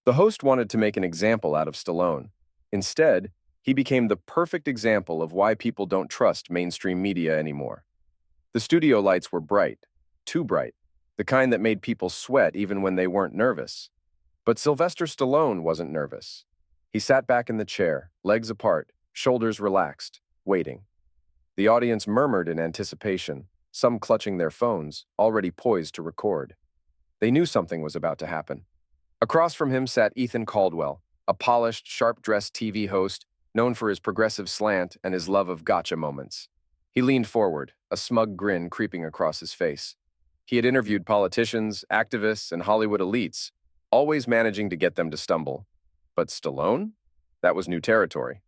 The host wanted to make an example out of Stallone. Instead, he became the perfect example of why people don't trust mainstream media anymore. The studio lights were bright, too bright, the kind that made people sweat even when they weren't nervous. But Sylvester Stallone wasn't nervous. He sat back in the chair, legs apart, shoulders relaxed, waiting. The audience murmured in anticipation, some clutching their phones, already poised to record. They knew something was about to happen. Across from him sat Ethan Caldwell, a polished, sharp-dressed TV host known for his progressive slant and his love of gotcha moments. He leaned forward, a smug grin creeping across his face. He had interviewed politicians, activists, and Hollywood elites, always managing to get them to stumble. But Stallone? That was new territory.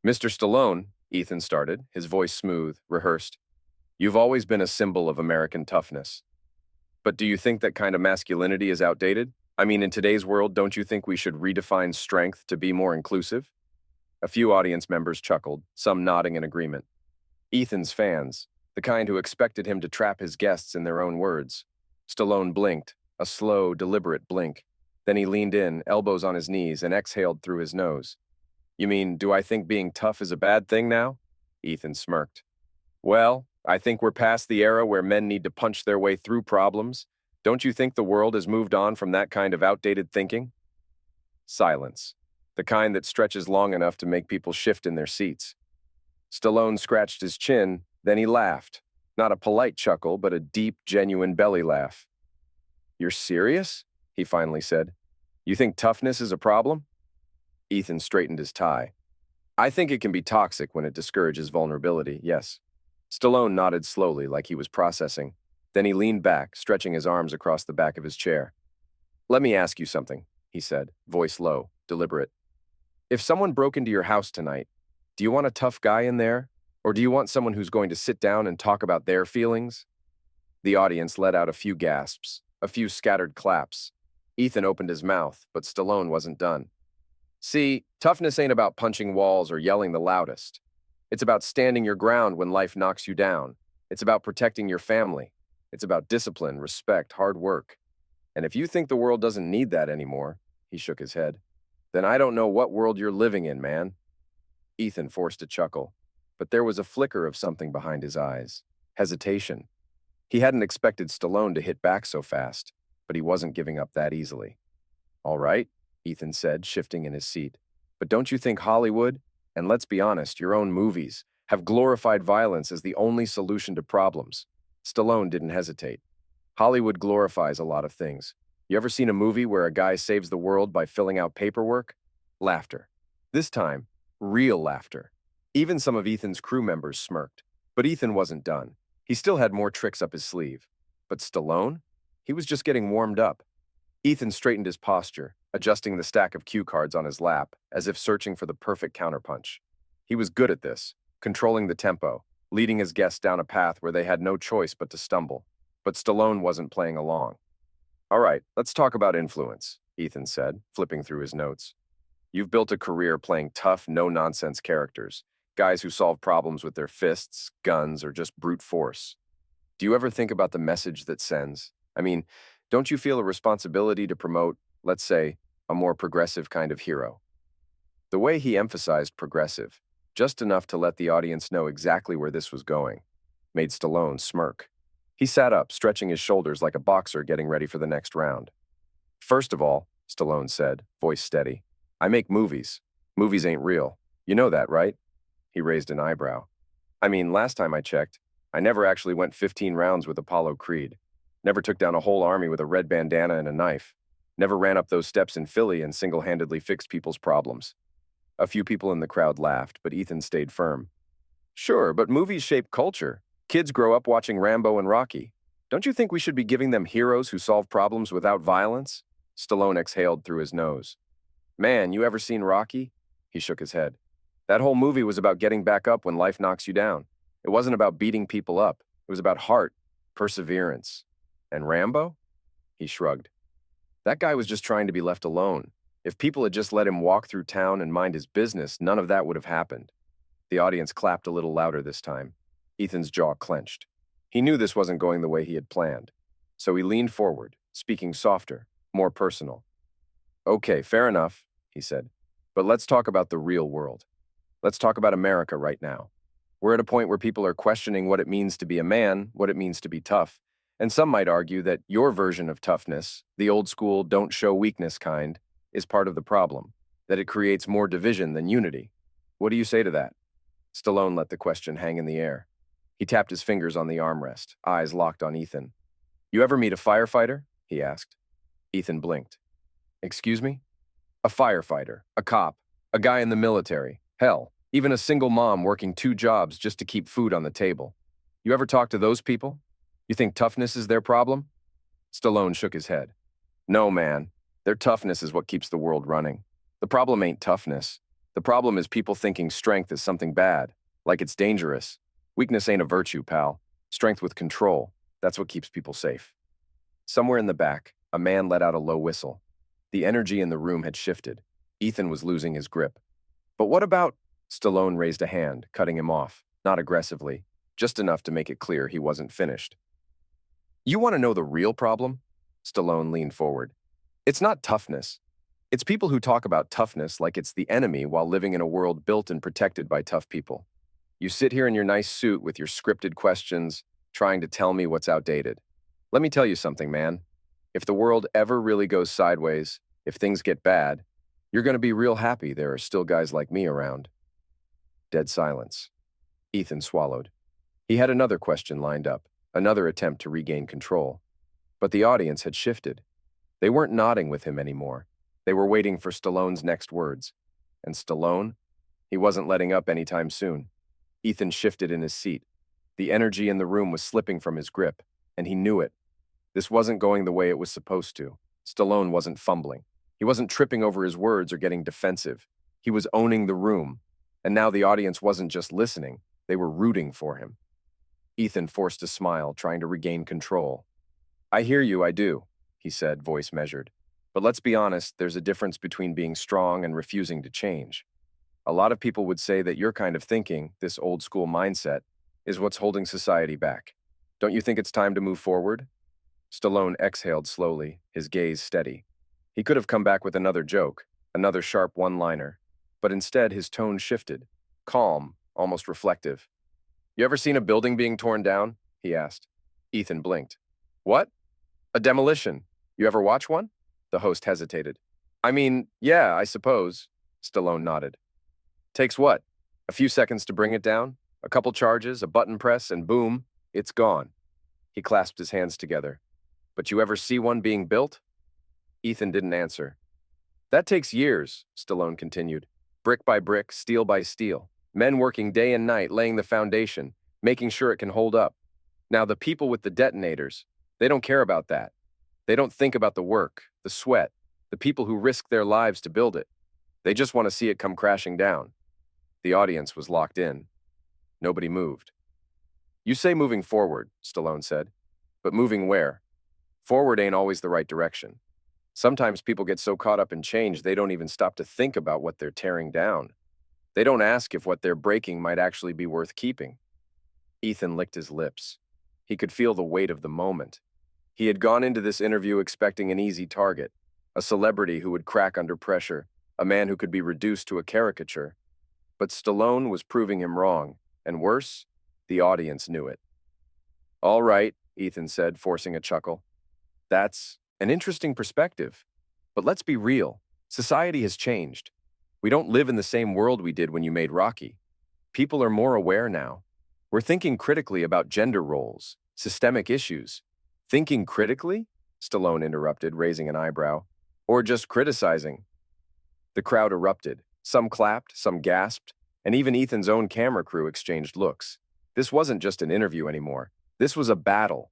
"Mr. Stallone," Ethan started, his voice smooth, rehearsed, "you've always been a symbol of American toughness. But do you think that kind of masculinity is outdated? I mean, in today's world, don't you think we should redefine strength to be more inclusive?" A few audience members chuckled, some nodding in agreement. Ethan's fans, the kind who expected him to trap his guests in their own words. Stallone blinked, a slow, deliberate blink. Then he leaned in, elbows on his knees, and exhaled through his nose. "You mean, do I think being tough is a bad thing now?" Ethan smirked. "Well, I think we're past the era where men need to punch their way through problems. Don't you think the world has moved on from that kind of outdated thinking?" Silence, the kind that stretches long enough to make people shift in their seats. Stallone scratched his chin, then he laughed. Not a polite chuckle, but a deep, genuine belly laugh. "You're serious?" he finally said. "You think toughness is a problem?" Ethan straightened his tie. "I think it can be toxic when it discourages vulnerability, yes." Stallone nodded slowly, like he was processing. Then he leaned back, stretching his arms across the back of his chair. "Let me ask you something," he said, voice low, deliberate. "If someone broke into your house tonight, do you want a tough guy in there? Or do you want someone who's going to sit down and talk about their feelings?" The audience let out a few gasps, a few scattered claps. Ethan opened his mouth, but Stallone wasn't done. "See, toughness ain't about punching walls or yelling the loudest. It's about standing your ground when life knocks you down. It's about protecting your family. It's about discipline, respect, hard work. And if you think the world doesn't need that anymore," he shook his head, "then I don't know what world you're living in, man." Ethan forced a chuckle, but there was a flicker of something behind his eyes. Hesitation. He hadn't expected Stallone to hit back so fast, but he wasn't giving up that easily. "All right," Ethan said, shifting in his seat. "But don't you think Hollywood, and let's be honest, your own movies, have glorified violence as the only solution to problems?" Stallone didn't hesitate. "Hollywood glorifies a lot of things. You ever seen a movie where a guy saves the world by filling out paperwork?" Laughter. This time, real laughter. Even some of Ethan's crew members smirked. But Ethan wasn't done. He still had more tricks up his sleeve. But Stallone? He was just getting warmed up. Ethan straightened his posture, adjusting the stack of cue cards on his lap, as if searching for the perfect counterpunch. He was good at this, controlling the tempo, leading his guests down a path where they had no choice but to stumble. But Stallone wasn't playing along. "All right, let's talk about influence," Ethan said, flipping through his notes. "You've built a career playing tough, no-nonsense characters, guys who solve problems with their fists, guns, or just brute force. Do you ever think about the message that sends? I mean, don't you feel a responsibility to promote, let's say, a more progressive kind of hero?" The way he emphasized progressive, just enough to let the audience know exactly where this was going, made Stallone smirk. He sat up, stretching his shoulders like a boxer getting ready for the next round. "First of all," Stallone said, voice steady, "I make movies. Movies ain't real. You know that, right?" He raised an eyebrow. "I mean, last time I checked, I never actually went 15 rounds with Apollo Creed. Never took down a whole army with a red bandana and a knife. Never ran up those steps in Philly and single-handedly fixed people's problems." A few people in the crowd laughed, but Ethan stayed firm. "Sure, but movies shape culture. Kids grow up watching Rambo and Rocky. Don't you think we should be giving them heroes who solve problems without violence?" Stallone exhaled through his nose. "Man, you ever seen Rocky?" He shook his head. "That whole movie was about getting back up when life knocks you down. It wasn't about beating people up. It was about heart, perseverance. And Rambo?" He shrugged. "That guy was just trying to be left alone. If people had just let him walk through town and mind his business, none of that would have happened." The audience clapped a little louder this time. Ethan's jaw clenched. He knew this wasn't going the way he had planned. So he leaned forward, speaking softer, more personal. Okay, fair enough, he said. But let's talk about the real world. Let's talk about America right now. We're at a point where people are questioning what it means to be a man, what it means to be tough. And some might argue that your version of toughness, the old school don't show weakness kind, is part of the problem, that it creates more division than unity. What do you say to that? Stallone let the question hang in the air. He tapped his fingers on the armrest, eyes locked on Ethan. You ever meet a firefighter? He asked. Ethan blinked. Excuse me? A firefighter, a cop, a guy in the military. Hell, even a single mom working 2 jobs just to keep food on the table. You ever talk to those people? You think toughness is their problem? Stallone shook his head. No, man. Their toughness is what keeps the world running. The problem ain't toughness. The problem is people thinking strength is something bad, like it's dangerous. Weakness ain't a virtue, pal. Strength with control. That's what keeps people safe. Somewhere in the back, a man let out a low whistle. The energy in the room had shifted. Ethan was losing his grip. But what about... Stallone raised a hand, cutting him off, not aggressively, just enough to make it clear he wasn't finished. You want to know the real problem? Stallone leaned forward. It's not toughness. It's people who talk about toughness like it's the enemy while living in a world built and protected by tough people. You sit here in your nice suit with your scripted questions, trying to tell me what's outdated. Let me tell you something, man. If the world ever really goes sideways, if things get bad, you're going to be real happy there are still guys like me around. Dead silence. Ethan swallowed. He had another question lined up, another attempt to regain control. But the audience had shifted. They weren't nodding with him anymore. They were waiting for Stallone's next words. And Stallone? He wasn't letting up anytime soon. Ethan shifted in his seat. The energy in the room was slipping from his grip, and he knew it. This wasn't going the way it was supposed to. Stallone wasn't fumbling. He wasn't tripping over his words or getting defensive. He was owning the room. And now the audience wasn't just listening, they were rooting for him. Ethan forced a smile, trying to regain control. I hear you, I do, he said, voice measured. But let's be honest, there's a difference between being strong and refusing to change. A lot of people would say that your kind of thinking, this old school mindset, is what's holding society back. Don't you think it's time to move forward? Stallone exhaled slowly, his gaze steady. He could have come back with another joke, another sharp one-liner. But instead, his tone shifted, calm, almost reflective. You ever seen a building being torn down? He asked. Ethan blinked. What? A demolition. You ever watch one? The host hesitated. I mean, yeah, I suppose. Stallone nodded. Takes what? A few seconds to bring it down? A couple charges, a button press, and boom, it's gone. He clasped his hands together. But you ever see one being built? Ethan didn't answer. That takes years, Stallone continued. Brick by brick, steel by steel. Men working day and night, laying the foundation, making sure it can hold up. Now, the people with the detonators, they don't care about that. They don't think about the work, the sweat, the people who risk their lives to build it. They just want to see it come crashing down. The audience was locked in. Nobody moved. You say moving forward, Stallone said. But moving where? Forward ain't always the right direction. Sometimes people get so caught up in change they don't even stop to think about what they're tearing down. They don't ask if what they're breaking might actually be worth keeping. Ethan licked his lips. He could feel the weight of the moment. He had gone into this interview expecting an easy target, a celebrity who would crack under pressure, a man who could be reduced to a caricature. But Stallone was proving him wrong, and worse, the audience knew it. All right, Ethan said, forcing a chuckle. That's an interesting perspective. But let's be real. Society has changed. We don't live in the same world we did when you made Rocky. People are more aware now. We're thinking critically about gender roles, systemic issues. Thinking critically? Stallone interrupted, raising an eyebrow. Or just criticizing? The crowd erupted. Some clapped, some gasped, and even Ethan's own camera crew exchanged looks. This wasn't just an interview anymore. This was a battle.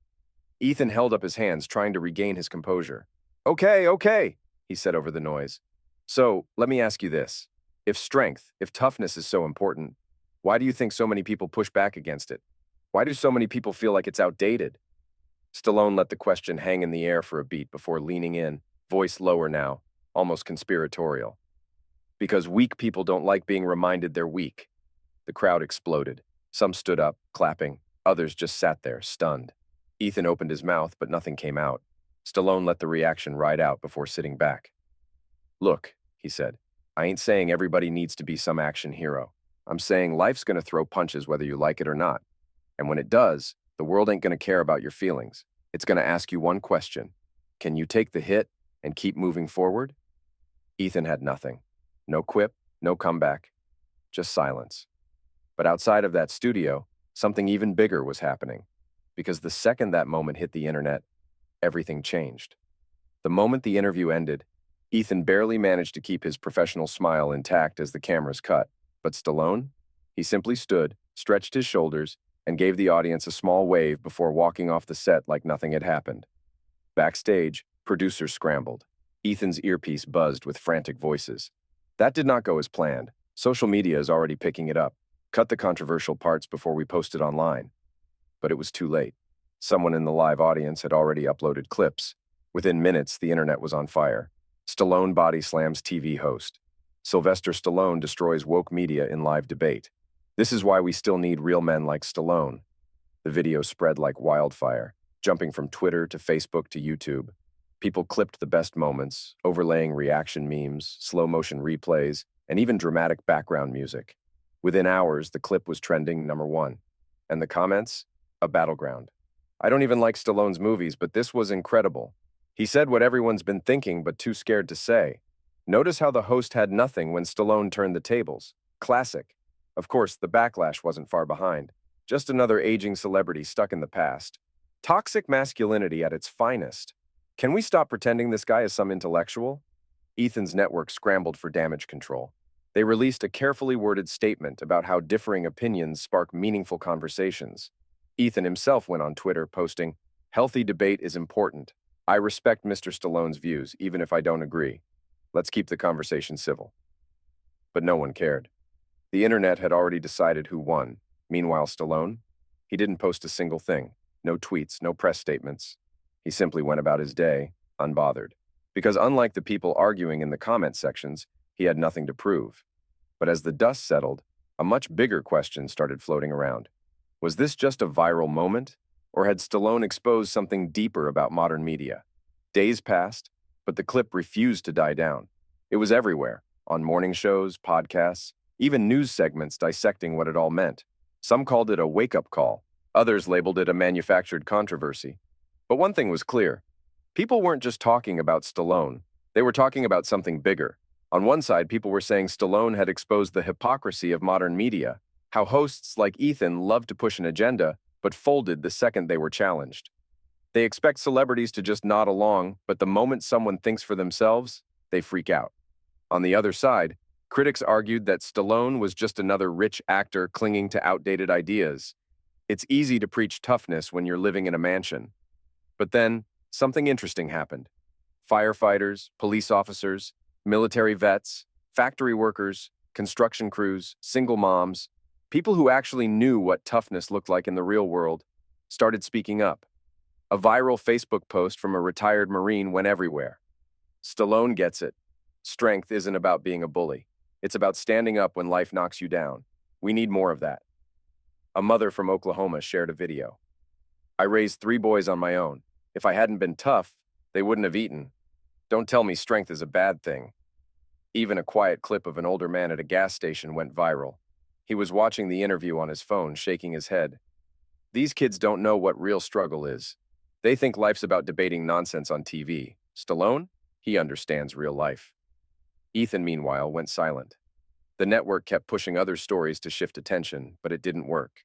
Ethan held up his hands, trying to regain his composure. Okay, he said over the noise. So, let me ask you this. If strength, if toughness is so important, why do you think so many people push back against it? Why do so many people feel like it's outdated? Stallone let the question hang in the air for a beat before leaning in, voice lower now, almost conspiratorial. Because weak people don't like being reminded they're weak. The crowd exploded. Some stood up, clapping. Others just sat there, stunned. Ethan opened his mouth, but nothing came out. Stallone let the reaction ride out before sitting back. "Look," he said, "I ain't saying everybody needs to be some action hero. I'm saying life's gonna throw punches whether you like it or not. And when it does, the world ain't gonna care about your feelings. It's gonna ask you one question. Can you take the hit and keep moving forward?" Ethan had nothing. No quip, no comeback, just silence. But outside of that studio, something even bigger was happening. Because the second that moment hit the internet, everything changed. The moment the interview ended, Ethan barely managed to keep his professional smile intact as the cameras cut. But Stallone? He simply stood, stretched his shoulders, and gave the audience a small wave before walking off the set like nothing had happened. Backstage, producers scrambled. Ethan's earpiece buzzed with frantic voices. That did not go as planned. Social media is already picking it up. Cut the controversial parts before we post it online. But it was too late. Someone in the live audience had already uploaded clips. Within minutes, the internet was on fire. Stallone body slams TV host. Sylvester Stallone destroys woke media in live debate. This is why we still need real men like Stallone. The video spread like wildfire, jumping from Twitter to Facebook to YouTube. People clipped the best moments, overlaying reaction memes, slow-motion replays, and even dramatic background music. Within hours, the clip was trending #1. And the comments? A battleground. "I don't even like Stallone's movies, but this was incredible. He said what everyone's been thinking but too scared to say. Notice how the host had nothing when Stallone turned the tables. Classic." Of course, the backlash wasn't far behind. Just another aging celebrity stuck in the past. Toxic masculinity at its finest. Can we stop pretending this guy is some intellectual? Ethan's network scrambled for damage control. They released a carefully worded statement about how differing opinions spark meaningful conversations. Ethan himself went on Twitter posting, "Healthy debate is important. I respect Mr. Stallone's views, even if I don't agree. Let's keep the conversation civil." But no one cared. The internet had already decided who won. Meanwhile, Stallone? He didn't post a single thing. No tweets, no press statements. He simply went about his day, unbothered. Because unlike the people arguing in the comment sections, he had nothing to prove. But as the dust settled, a much bigger question started floating around. Was this just a viral moment? Or had Stallone exposed something deeper about modern media? Days passed, but the clip refused to die down. It was everywhere, on morning shows, podcasts, even news segments dissecting what it all meant. Some called it a wake-up call. Others labeled it a manufactured controversy. But one thing was clear. People weren't just talking about Stallone. They were talking about something bigger. On one side, people were saying Stallone had exposed the hypocrisy of modern media, how hosts like Ethan loved to push an agenda, but folded the second they were challenged. They expect celebrities to just nod along, but the moment someone thinks for themselves, they freak out. On the other side, critics argued that Stallone was just another rich actor clinging to outdated ideas. It's easy to preach toughness when you're living in a mansion. But then, something interesting happened. Firefighters, police officers, military vets, factory workers, construction crews, single moms, people who actually knew what toughness looked like in the real world, started speaking up. A viral Facebook post from a retired Marine went everywhere. "Stallone gets it. Strength isn't about being a bully. It's about standing up when life knocks you down. We need more of that." A mother from Oklahoma shared a video. "I raised 3 boys on my own. If I hadn't been tough, they wouldn't have eaten. Don't tell me strength is a bad thing." Even a quiet clip of an older man at a gas station went viral. He was watching the interview on his phone, shaking his head. These kids don't know what real struggle is. They think life's about debating nonsense on TV. Stallone? He understands real life. Ethan, meanwhile, went silent. The network kept pushing other stories to shift attention, but it didn't work.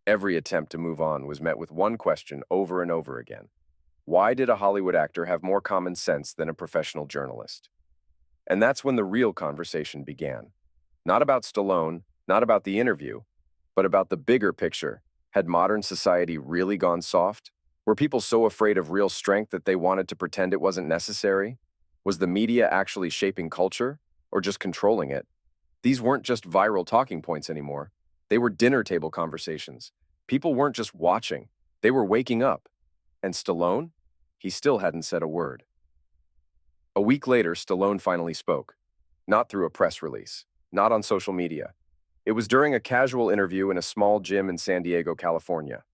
Every attempt to move on was met with one question over and over again. Why did a Hollywood actor have more common sense than a professional journalist? And that's when the real conversation began. Not about Stallone, not about the interview, but about the bigger picture. Had modern society really gone soft? Were people so afraid of real strength that they wanted to pretend it wasn't necessary? Was the media actually shaping culture, or just controlling it? These weren't just viral talking points anymore. They were dinner table conversations. People weren't just watching. They were waking up. And Stallone? He still hadn't said a word. A week later, Stallone finally spoke. Not through a press release. Not on social media. It was during a casual interview in a small gym in San Diego, California.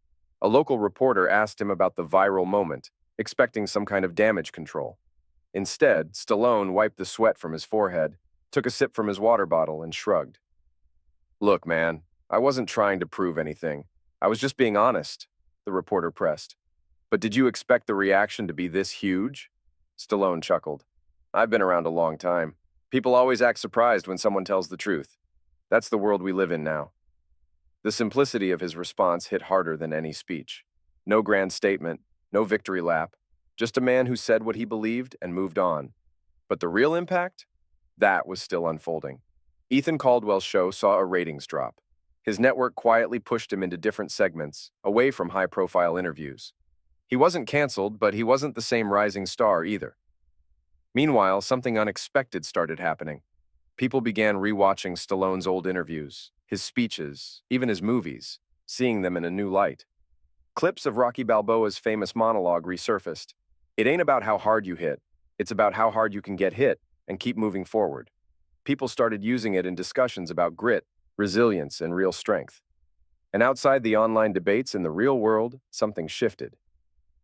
A local reporter asked him about the viral moment, expecting some kind of damage control. Instead, Stallone wiped the sweat from his forehead, took a sip from his water bottle, and shrugged. Look, man, I wasn't trying to prove anything. I was just being honest, the reporter pressed. But did you expect the reaction to be this huge? Stallone chuckled. I've been around a long time. People always act surprised when someone tells the truth. That's the world we live in now. The simplicity of his response hit harder than any speech. No grand statement, no victory lap, just a man who said what he believed and moved on. But the real impact? That was still unfolding. Ethan Caldwell's show saw a ratings drop. His network quietly pushed him into different segments, away from high-profile interviews. He wasn't canceled, but he wasn't the same rising star either. Meanwhile, something unexpected started happening. People began rewatching Stallone's old interviews, his speeches, even his movies, seeing them in a new light. Clips of Rocky Balboa's famous monologue resurfaced. It ain't about how hard you hit. It's about how hard you can get hit and keep moving forward. People started using it in discussions about grit, resilience, and real strength. And outside the online debates in the real world, something shifted.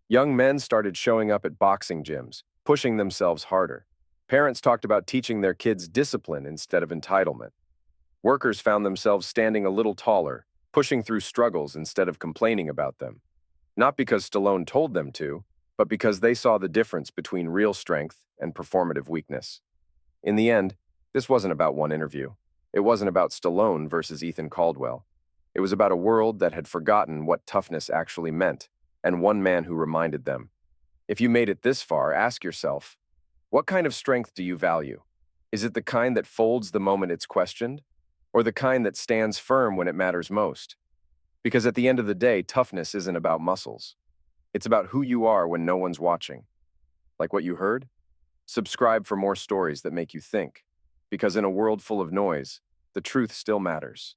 Young men started showing up at boxing gyms, pushing themselves harder. Parents talked about teaching their kids discipline instead of entitlement. Workers found themselves standing a little taller, pushing through struggles instead of complaining about them. Not because Stallone told them to, but because they saw the difference between real strength and performative weakness. In the end, this wasn't about one interview. It wasn't about Stallone versus Ethan Caldwell. It was about a world that had forgotten what toughness actually meant, and one man who reminded them. If you made it this far, ask yourself, what kind of strength do you value? Is it the kind that folds the moment it's questioned, or the kind that stands firm when it matters most? Because at the end of the day, toughness isn't about muscles. It's about who you are when no one's watching. Like what you heard? Subscribe for more stories that make you think. Because in a world full of noise, the truth still matters.